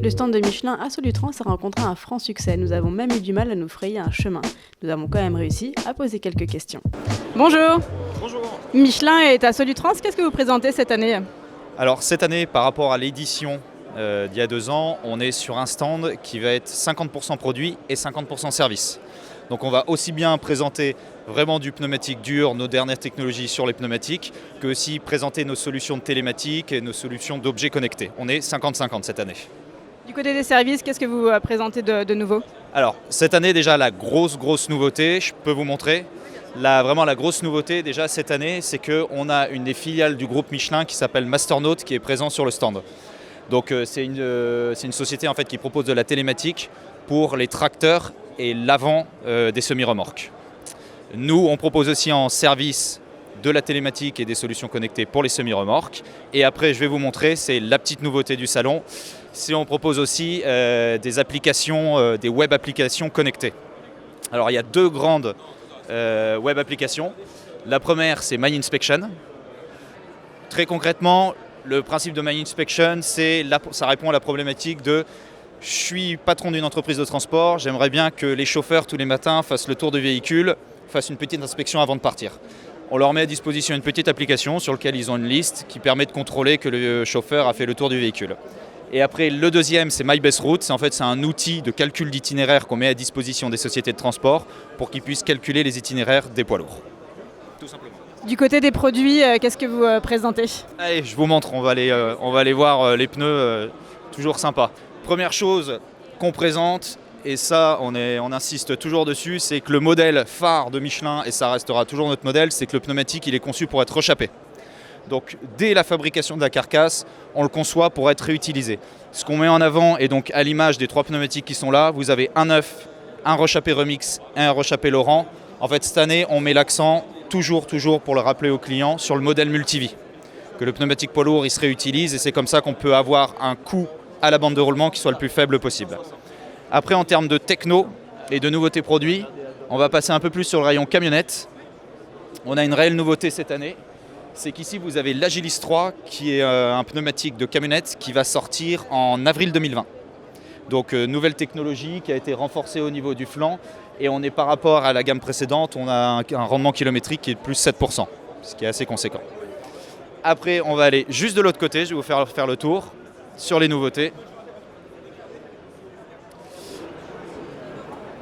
Le stand de Michelin à Solutrans a rencontré un franc succès. Nous avons même eu du mal à nous frayer un chemin. Nous avons quand même réussi à poser quelques questions. Bonjour. Bonjour. Michelin est à Solutrans. Qu'est-ce que vous présentez cette année? Alors cette année, par rapport à l'édition d'il y a 2 ans, on est sur un stand qui va être 50% produit et 50% service. Donc on va aussi bien présenter vraiment du pneumatique dur, nos dernières technologies sur les pneumatiques, que aussi présenter nos solutions de télématique et nos solutions d'objets connectés. On est 50-50 cette année. Du côté des services, qu'est-ce que vous présentez de nouveau? Alors cette année déjà la grosse nouveauté, je peux vous montrer. Vraiment la grosse nouveauté déjà cette année, c'est qu'on a une des filiales du groupe Michelin qui s'appelle Masternaut qui est présent sur le stand. Donc c'est une société en fait qui propose de la télématique pour les tracteurs et l'avant des semi-remorques. Nous, on propose aussi en service de la télématique et des solutions connectées pour les semi-remorques. Et après, je vais vous montrer, c'est la petite nouveauté du salon, c'est on propose aussi des applications, des web applications connectées. Alors il y a 2 grandes web applications. La première, c'est My Inspection. Très concrètement, le principe de My Inspection, ça répond à la problématique de je suis patron d'une entreprise de transport, j'aimerais bien que les chauffeurs tous les matins fassent le tour du véhicule, fassent une petite inspection avant de partir. On leur met à disposition une petite application sur laquelle ils ont une liste qui permet de contrôler que le chauffeur a fait le tour du véhicule. Et après, le deuxième, c'est My Best Route. C'est un outil de calcul d'itinéraire qu'on met à disposition des sociétés de transport pour qu'ils puissent calculer les itinéraires des poids lourds. Tout simplement. Du côté des produits, qu'est-ce que vous présentez? Allez, je vous montre, on va aller voir les pneus, toujours sympa. Première chose qu'on présente, et ça on insiste toujours dessus, c'est que le modèle phare de Michelin, et ça restera toujours notre modèle, c'est que le pneumatique il est conçu pour être rechappé. Donc dès la fabrication de la carcasse, on le conçoit pour être réutilisé. Ce qu'on met en avant, et donc à l'image des 3 pneumatiques qui sont là, vous avez un neuf, un rechappé Remix et un rechappé Laurent. En fait cette année on met l'accent, toujours pour le rappeler aux clients, sur le modèle multivie. Que le pneumatique poids lourd il se réutilise et c'est comme ça qu'on peut avoir un coût à la bande de roulement qui soit le plus faible possible. Après, en termes de techno et de nouveautés produits, on va passer un peu plus sur le rayon camionnette. On a une réelle nouveauté cette année, c'est qu'ici vous avez l'Agilis 3 qui est un pneumatique de camionnette qui va sortir en avril 2020. Donc nouvelle technologie qui a été renforcée au niveau du flanc et on est par rapport à la gamme précédente, on a un rendement kilométrique qui est de plus 7%, ce qui est assez conséquent. Après, on va aller juste de l'autre côté, je vais vous faire le tour sur les nouveautés.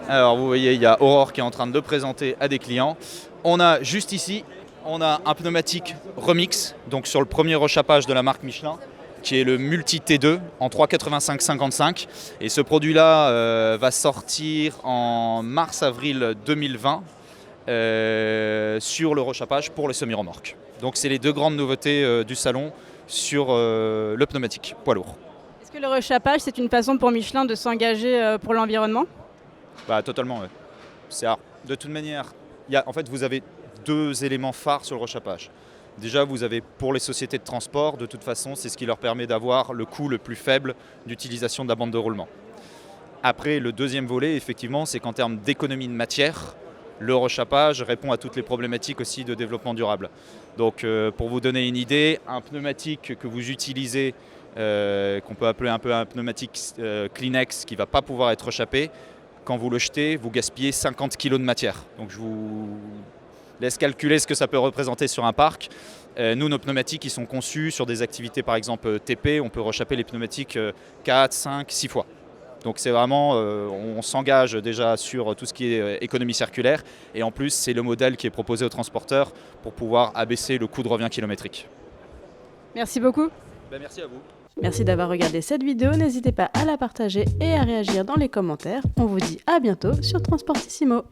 Alors vous voyez, il y a Aurore qui est en train de le présenter à des clients. On a juste ici, on a un pneumatique Remix, donc sur le premier rechappage de la marque Michelin, qui est le Multi T2 en 3,85-55. Et ce produit-là va sortir en mars-avril 2020 sur le rechappage pour les semi-remorques. Donc c'est les 2 grandes nouveautés du salon sur le pneumatique poids lourd. Est-ce que le rechappage, c'est une façon pour Michelin de s'engager pour l'environnement? Totalement, oui. De toute manière, en fait, vous avez 2 éléments phares sur le rechappage. Déjà, vous avez pour les sociétés de transport, de toute façon, c'est ce qui leur permet d'avoir le coût le plus faible d'utilisation de la bande de roulement. Après, le deuxième volet, effectivement, c'est qu'en termes d'économie de matière, le rechappage répond à toutes les problématiques aussi de développement durable. Donc pour vous donner une idée, un pneumatique que vous utilisez, qu'on peut appeler un peu un pneumatique Kleenex qui ne va pas pouvoir être rechappé, quand vous le jetez, vous gaspillez 50 kg de matière. Donc je vous laisse calculer ce que ça peut représenter sur un parc. Nous, nos pneumatiques, ils sont conçus sur des activités par exemple TP, on peut rechapper les pneumatiques 4, 5, 6 fois. Donc c'est vraiment, on s'engage déjà sur tout ce qui est économie circulaire et en plus c'est le modèle qui est proposé aux transporteurs pour pouvoir abaisser le coût de revient kilométrique. Merci beaucoup. Merci à vous. Merci d'avoir regardé cette vidéo, n'hésitez pas à la partager et à réagir dans les commentaires. On vous dit à bientôt sur Transportissimo.